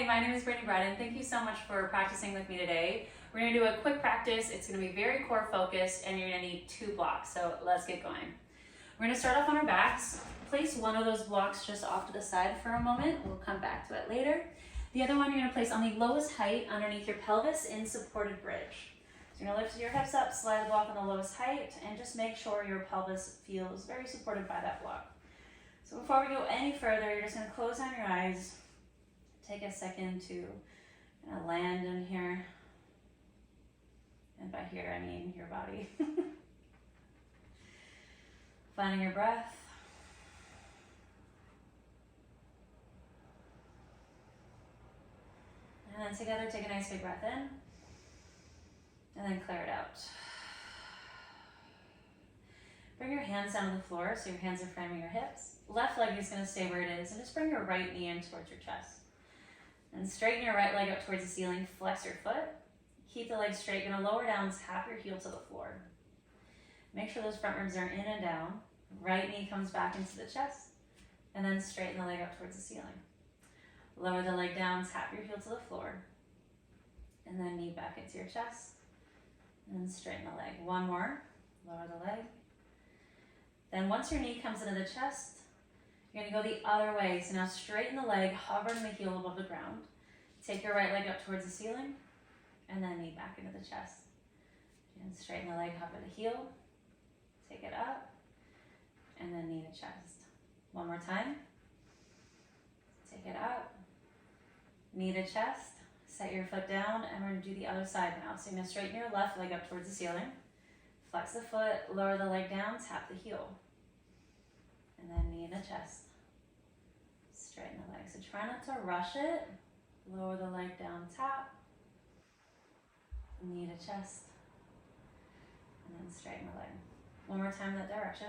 Hey, my name is Brittanybryden. Thank you so much for practicing with me today. We're going to do a quick practice. It's going to be very core focused and you're going to need 2 blocks. So let's get going. We're going to start off on our backs. Place one of those blocks just off to the side for a moment. We'll come back to it later. The other one you're going to place on the lowest height underneath your pelvis in supported bridge. So you're going to lift your hips up, slide the block on the lowest height, and just make sure your pelvis feels very supported by that block. So before we go any further, you're just going to close down your eyes. Take a second to land in here. And by here, I mean your body. Finding your breath. And then together, take a nice big breath in. And then clear it out. Bring your hands down to the floor so your hands are framing your hips. Left leg is going to stay where it is. And just bring your right knee in towards your chest. And straighten your right leg up towards the ceiling. Flex your foot. Keep the leg straight. You're going to lower down, tap your heel to the floor. Make sure those front ribs are in and down. Right knee comes back into the chest. And then straighten the leg up towards the ceiling. Lower the leg down, tap your heel to the floor. And then knee back into your chest. And then straighten the leg. One more. Lower the leg. Then once your knee comes into the chest, you're going to go the other way. So now straighten the leg, hovering the heel above the ground. Take your right leg up towards the ceiling, and then knee back into the chest. And straighten the leg, hover the heel, take it up, and then knee to chest. One more time. Take it up, knee to chest, set your foot down, and we're going to do the other side now. So you're going to straighten your left leg up towards the ceiling, flex the foot, lower the leg down, tap the heel. And then knee to chest. Straighten the leg. So try not to rush it. Lower the leg down, tap. Knee to chest. And then straighten the leg. One more time that direction.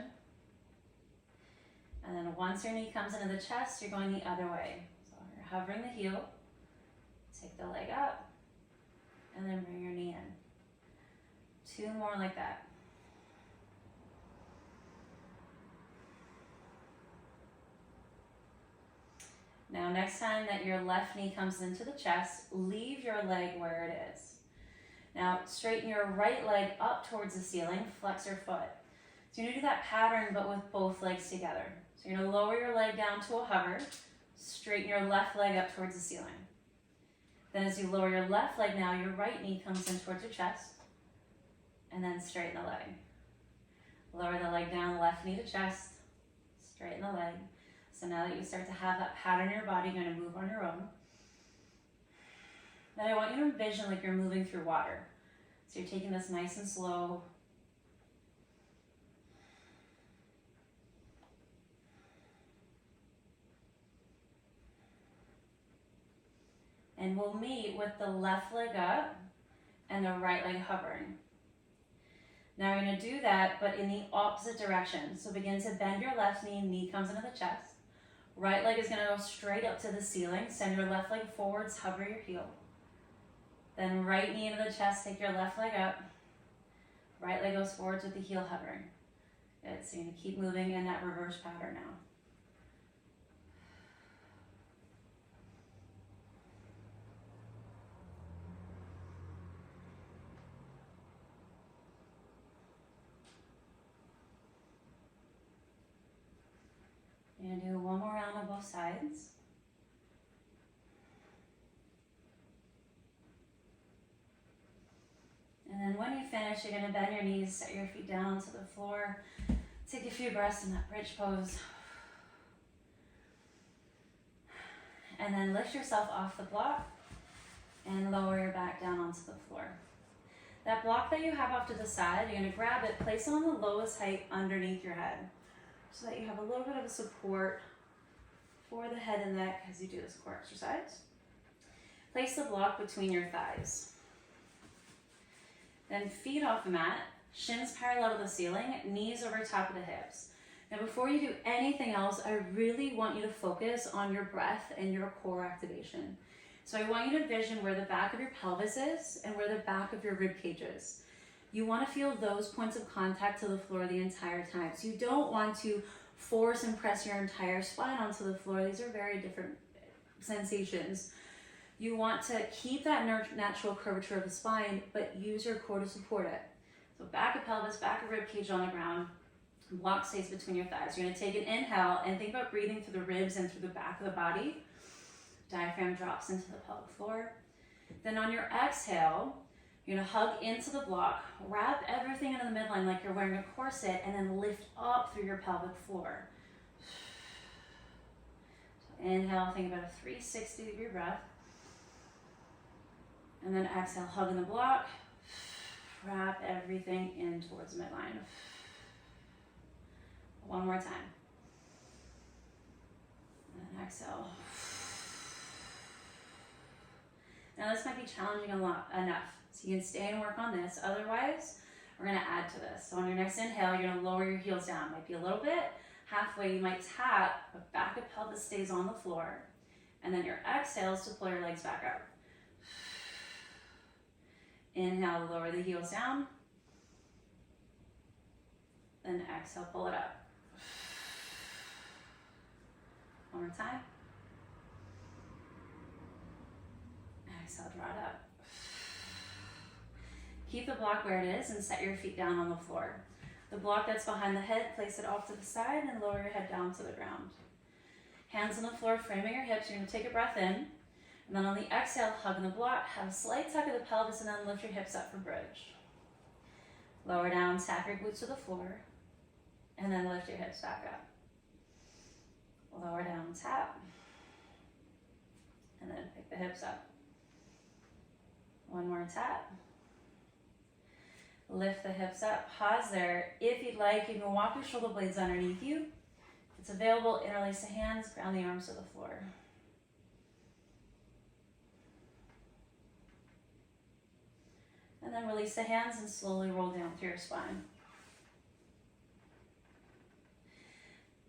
And then once your knee comes into the chest, you're going the other way. So you're hovering the heel. Take the leg up. And then bring your knee in. 2 more like that. Now, next time that your left knee comes into the chest, leave your leg where it is. Now, straighten your right leg up towards the ceiling, flex your foot. So you're gonna do that pattern, but with both legs together. So you're gonna lower your leg down to a hover, straighten your left leg up towards the ceiling. Then as you lower your left leg now, your right knee comes in towards your chest, and then straighten the leg. Lower the leg down, left knee to chest, straighten the leg. So now that you start to have that pattern in your body, you're going to move on your own. Then I want you to envision like you're moving through water. So you're taking this nice and slow. And we'll meet with the left leg up and the right leg hovering. Now we're going to do that, but in the opposite direction. So begin to bend your left knee, knee comes into the chest. Right leg is going to go straight up to the ceiling. Send your left leg forwards, hover your heel. Then right knee into the chest, take your left leg up. Right leg goes forwards with the heel hovering. Good, so you're going to keep moving in that reverse pattern now. You're going to do one more round on both sides. And then when you finish, you're going to bend your knees, set your feet down to the floor. Take a few breaths in that bridge pose. And then lift yourself off the block and lower your back down onto the floor. That block that you have off to the side, you're going to grab it, place it on the lowest height underneath your head, so that you have a little bit of a support for the head and neck as you do this core exercise. Place the block between your thighs. Then feet off the mat, shins parallel to the ceiling, knees over top of the hips. Now before you do anything else, I really want you to focus on your breath and your core activation. So I want you to envision where the back of your pelvis is and where the back of your rib cage is. You want to feel those points of contact to the floor the entire time. So you don't want to force and press your entire spine onto the floor. These are very different sensations. You want to keep that natural curvature of the spine, but use your core to support it. So back of pelvis, back of rib cage on the ground, block stays between your thighs. You're gonna take an inhale and think about breathing through the ribs and through the back of the body. Diaphragm drops into the pelvic floor. Then on your exhale, you're gonna hug into the block, wrap everything into the midline like you're wearing a corset, and then lift up through your pelvic floor. So inhale, think about a 360-degree breath. And then exhale, hug in the block, wrap everything in towards the midline. One more time. And then exhale. Now this might be challenging enough, so you can stay and work on this. Otherwise, we're gonna add to this. So on your next inhale, you're gonna lower your heels down. Might be a little bit. Halfway, you might tap, but back of pelvis stays on the floor. And then your exhale is to pull your legs back up. Inhale, lower the heels down. Then exhale, pull it up. One more time. Exhale, draw it up. Keep the block where it is and set your feet down on the floor. The block that's behind the head, place it off to the side and lower your head down to the ground. Hands on the floor, framing your hips. You're gonna take a breath in. And then on the exhale, hug in the block, have a slight tuck of the pelvis, and then lift your hips up for bridge. Lower down, tap your glutes to the floor, and then lift your hips back up. Lower down, tap, and then pick the hips up. One more tap. Lift the hips up, pause there. If you'd like, you can walk your shoulder blades underneath you. If it's available, interlace the hands, ground the arms to the floor. And then release the hands and slowly roll down through your spine.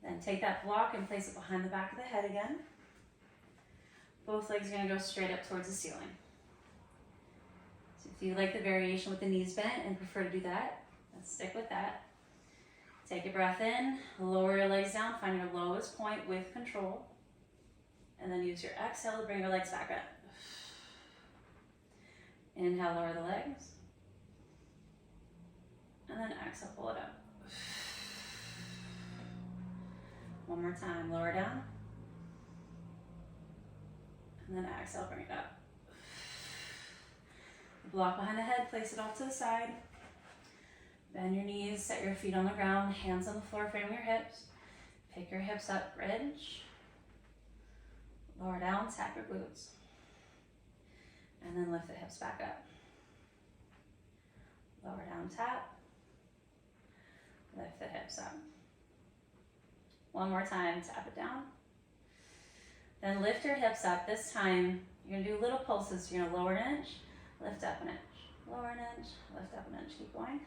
Then take that block and place it behind the back of the head again. Both legs are gonna go straight up towards the ceiling. So if you like the variation with the knees bent and prefer to do that, let's stick with that. Take a breath in, lower your legs down, find your lowest point with control. And then use your exhale to bring your legs back up. Inhale, lower the legs. And then exhale, pull it up. One more time, lower down. And then exhale, bring it up. Block behind the head, place it off to the side. Bend your knees, set your feet on the ground, hands on the floor, frame your hips. Pick your hips up, bridge. Lower down, tap your glutes. And then lift the hips back up. Lower down, tap. Lift the hips up. One more time, tap it down. Then lift your hips up. This time, you're gonna do little pulses. You're gonna lower an inch, lift up an inch. Lower an inch, lift up an inch. Keep going.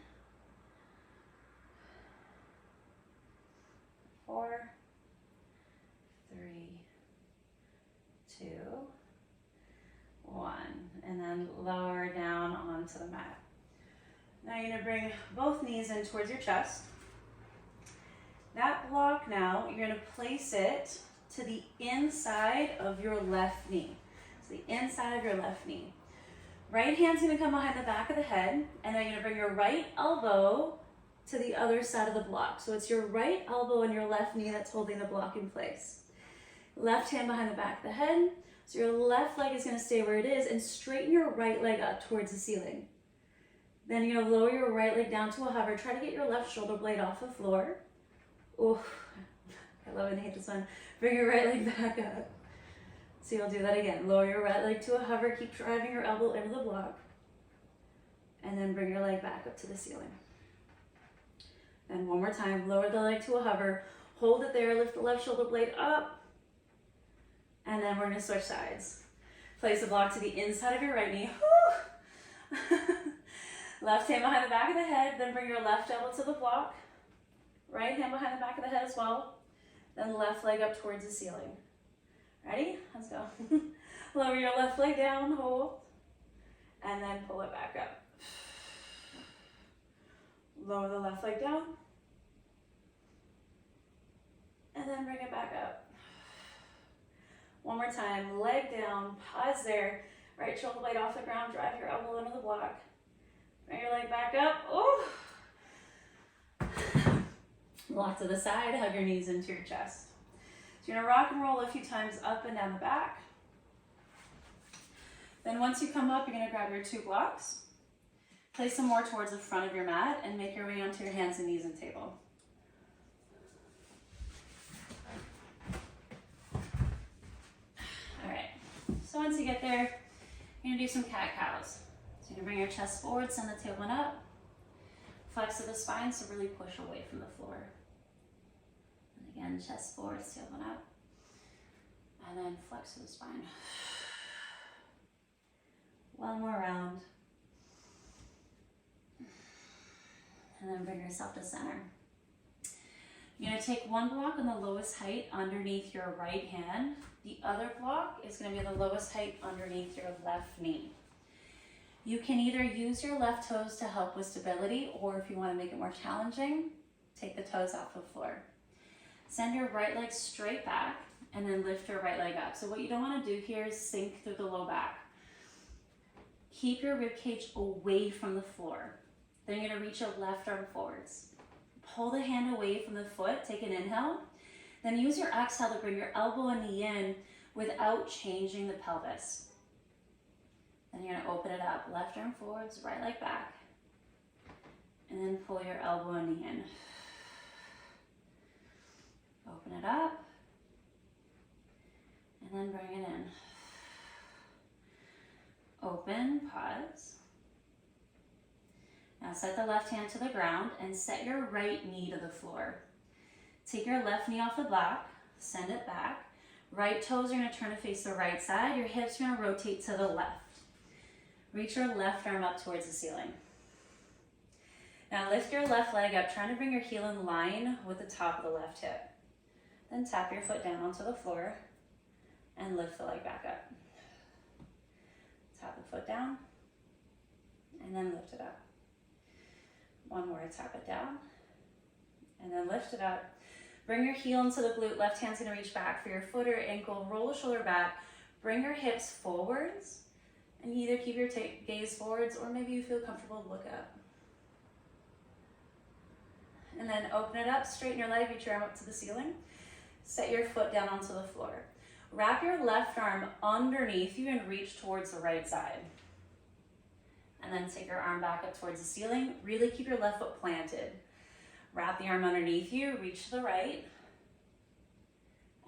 4, 3, 2, 1. And then lower down onto the mat. Now you're gonna bring both knees in towards your chest. That block now, you're gonna place it to the inside of your left knee. So the inside of your left knee. Right hand's gonna come behind the back of the head, and then you're gonna bring your right elbow to the other side of the block. So it's your right elbow and your left knee that's holding the block in place. Left hand behind the back of the head. So your left leg is gonna stay where it is, and straighten your right leg up towards the ceiling. Then you're gonna lower your right leg down to a hover. Try to get your left shoulder blade off the floor. Oh, I love and hate this one. Bring your right leg back up. So you'll do that again. Lower your right leg to a hover. Keep driving your elbow into the block. And then bring your leg back up to the ceiling. And one more time, lower the leg to a hover. Hold it there, lift the left shoulder blade up. And then we're gonna switch sides. Place the block to the inside of your right knee. Left hand behind the back of the head, then bring your left elbow to the block. Right hand behind the back of the head as well. Then left leg up towards the ceiling. Ready? Let's go. Lower your left leg down, hold. And then pull it back up. Lower the left leg down. And then bring it back up. One more time, leg down, pause there. Right shoulder blade off the ground, drive your elbow into the block. Bring your leg back up. Oh. Block to the side, hug your knees into your chest. So you're gonna rock and roll a few times up and down the back. Then once you come up, you're gonna grab your 2 blocks, place them more towards the front of your mat, and make your way onto your hands and knees and table. All right, so once you get there, you're gonna do some cat-cows. So you're gonna bring your chest forward, send the tailbone up, flex to the spine, so really push away from the floor. And again, chest forward, tailbone up, and then flex to the spine. One more round. And then bring yourself to center. You're gonna take one block on the lowest height underneath your right hand. The other block is gonna be the lowest height underneath your left knee. You can either use your left toes to help with stability, or if you wanna make it more challenging, take the toes off the floor. Send your right leg straight back and then lift your right leg up. So what you don't wanna do here is sink through the low back. Keep your rib cage away from the floor. Then you're gonna reach your left arm forwards. Pull the hand away from the foot, take an inhale. Then use your exhale to bring your elbow and knee in without changing the pelvis. Then you're gonna open it up, left arm forwards, right leg back. And then pull your elbow and knee in. Open it up. And then bring it in. Open, pause. Now set the left hand to the ground and set your right knee to the floor. Take your left knee off the block, send it back. Right toes are gonna turn to face the right side. Your hips are gonna rotate to the left. Reach your left arm up towards the ceiling. Now lift your left leg up, trying to bring your heel in line with the top of the left hip. Then tap your foot down onto the floor and lift the leg back up. Tap the foot down and then lift it up. One more, tap it down and then lift it up. Bring your heel into the glute, left hand's gonna reach back for your foot or ankle, roll the shoulder back, bring your hips forwards, and you either keep your gaze forwards or maybe you feel comfortable to look up. And then open it up, straighten your leg, reach your arm up to the ceiling, set your foot down onto the floor. Wrap your left arm underneath you and reach towards the right side. And then take your arm back up towards the ceiling. Really keep your left foot planted. Wrap the arm underneath you, reach to the right,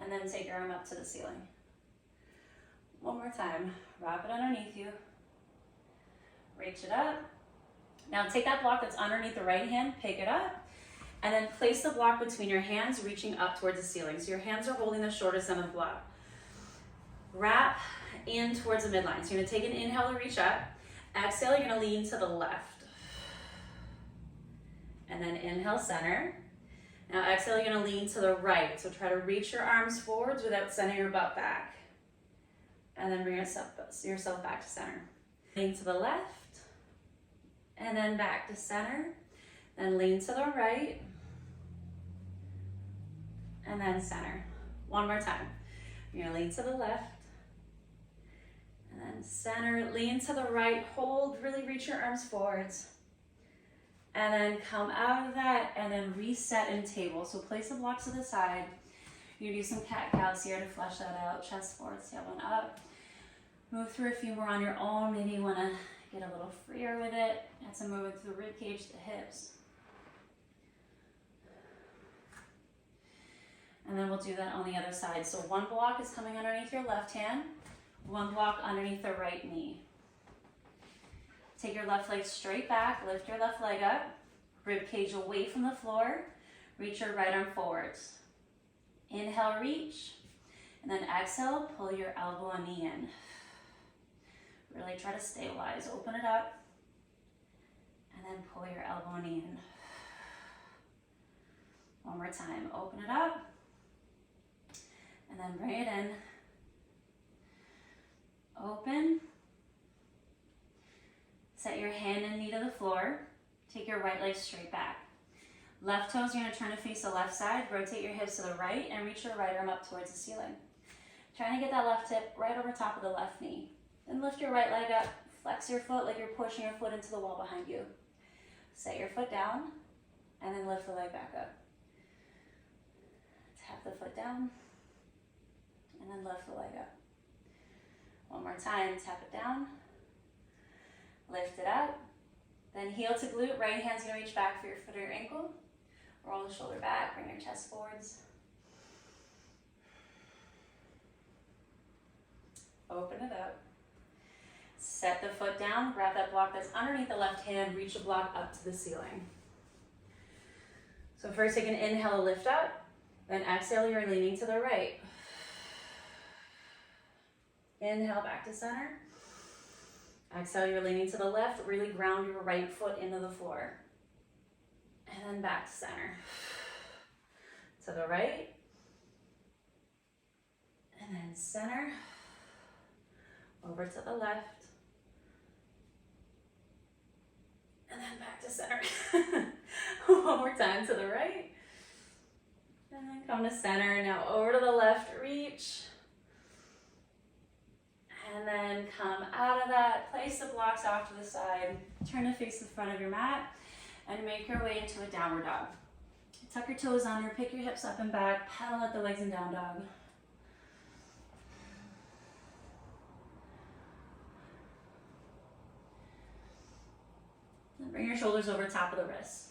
and then take your arm up to the ceiling. One more time, wrap it underneath you, reach it up. Now take that block that's underneath the right hand, pick it up, and then place the block between your hands, reaching up towards the ceiling. So your hands are holding the shortest end of the block. Wrap in towards the midline. So you're gonna take an inhale to reach up. Exhale, you're gonna lean to the left. And then inhale, center. Now exhale, you're gonna lean to the right. So try to reach your arms forwards without sending your butt back. And then bring yourself back to center. Lean to the left, and then back to center. Then lean to the right, and then center. One more time. You're gonna lean to the left, and then center, lean to the right, hold, really reach your arms forwards. And then come out of that and then reset in table. So place the blocks to the side. You're gonna do some cat-cows here to flesh that out. Chest forward, tailbone up. Move through a few more on your own. Maybe you wanna get a little freer with it. Add some movement through the rib cage to the hips. And then we'll do that on the other side. So one block is coming underneath your left hand, one block underneath the right knee. Take your left leg straight back, lift your left leg up, rib cage away from the floor, reach your right arm forwards. Inhale, reach, and then exhale, pull your elbow and knee in. Really try to stabilize, open it up, and then pull your elbow and knee in. One more time, open it up, and then bring it in. Open. Set your hand and knee to the floor. Take your right leg straight back. Left toes, you're gonna turn to face the left side. Rotate your hips to the right and reach your right arm up towards the ceiling. Trying to get that left hip right over top of the left knee. Then lift your right leg up, flex your foot like you're pushing your foot into the wall behind you. Set your foot down, and then lift the leg back up. Tap the foot down, and then lift the leg up. One more time, tap it down, lift it up, then heel to glute, right hand's gonna reach back for your foot or your ankle. Roll the shoulder back, bring your chest forwards. Open it up. Set the foot down, grab that block that's underneath the left hand, reach the block up to the ceiling. So first take an inhale, lift up, then exhale, you're leaning to the right. Inhale, back to center. Exhale, you're leaning to the left, really ground your right foot into the floor. And then back to center. To the right. And then center. Over to the left. And then back to center. One more time to the right. And then come to center. Now over to the left, reach. And then come out of that. Place the blocks off to the side. Turn to face the front of your mat. And make your way into a downward dog. Tuck your toes under, pick your hips up and back, pedal out the legs in down dog. Bring your shoulders over top of the wrists.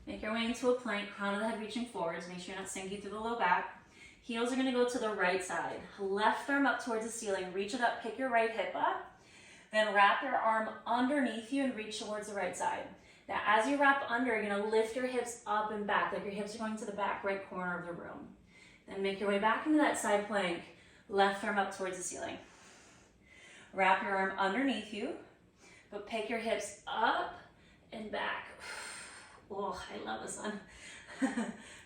Make your way into a plank, crown of the head reaching forwards. Make sure you're not sinking through the low back. Heels are gonna go to the right side. Left arm up towards the ceiling. Reach it up, pick your right hip up. Then wrap your arm underneath you and reach towards the right side. Now as you wrap under, you're gonna lift your hips up and back, like your hips are going to the back right corner of the room. Then make your way back into that side plank. Left arm up towards the ceiling. Wrap your arm underneath you. But pick your hips up and back. Oh, I love this one.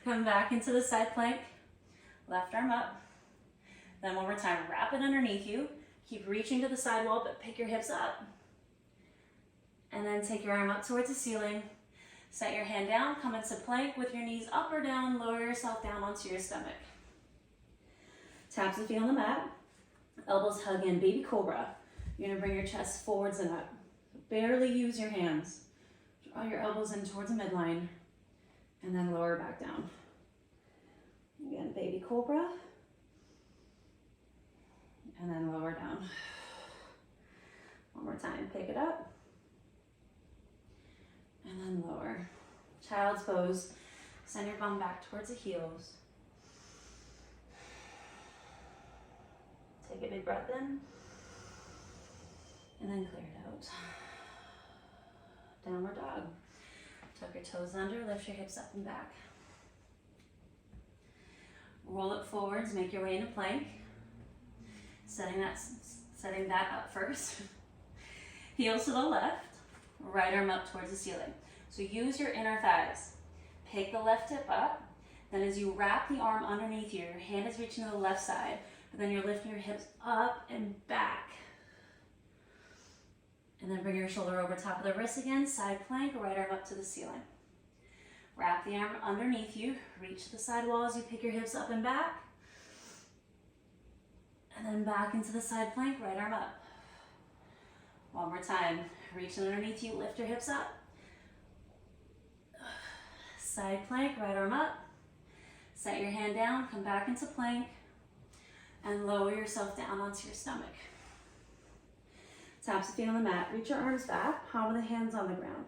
Come back into the side plank. Left arm up. Then one more time, wrap it underneath you. Keep reaching to the side wall, but pick your hips up. And then take your arm up towards the ceiling. Set your hand down, come into plank with your knees up or down, lower yourself down onto your stomach. Tap the feet on the mat. Elbows hug in, baby cobra. You're gonna bring your chest forwards and up. Barely use your hands. Draw your elbows in towards the midline and then lower back down. Again, baby cobra. And then lower down. One more time, pick it up. And then lower. Child's pose. Send your bum back towards the heels. Take a big breath in. And then clear it out. Downward dog. Tuck your toes under, lift your hips up and back. Roll it forwards, make your way into plank. Setting that up first. Heels to the left, right arm up towards the ceiling. So use your inner thighs. Pick the left hip up. Then as you wrap the arm underneath you, your hand is reaching to the left side, but then you're lifting your hips up and back. And then bring your shoulder over top of the wrist again, side plank, right arm up to the ceiling. Wrap the arm underneath you, reach the side wall as you pick your hips up and back. And then back into the side plank, right arm up. One more time, reach underneath you, lift your hips up. Side plank, right arm up. Set your hand down, come back into plank, and lower yourself down onto your stomach. Tap the feet on the mat, reach your arms back, palm of the hands on the ground.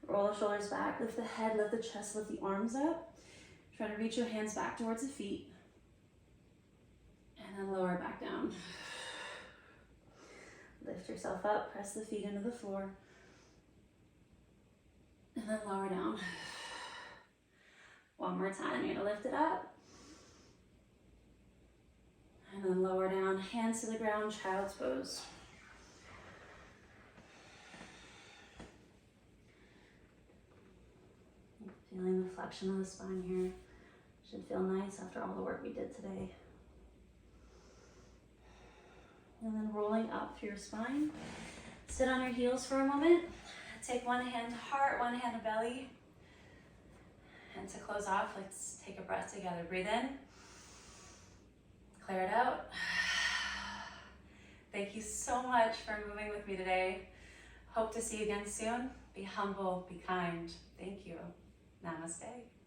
Roll the shoulders back, lift the head, lift the chest, lift the arms up. Try to reach your hands back towards the feet. And then lower back down. Lift yourself up, press the feet into the floor. And then lower down. One more time, you're gonna lift it up. And then lower down, hands to the ground, child's pose. Feeling the flexion of the spine here. Should feel nice after all the work we did today. And then rolling up through your spine. Sit on your heels for a moment. Take one hand to heart, one hand to belly. And to close off, let's take a breath together. Breathe in. clear it out. Thank you so much for moving with me today. Hope to see you again soon. Be humble, be kind. Thank you. Namaste.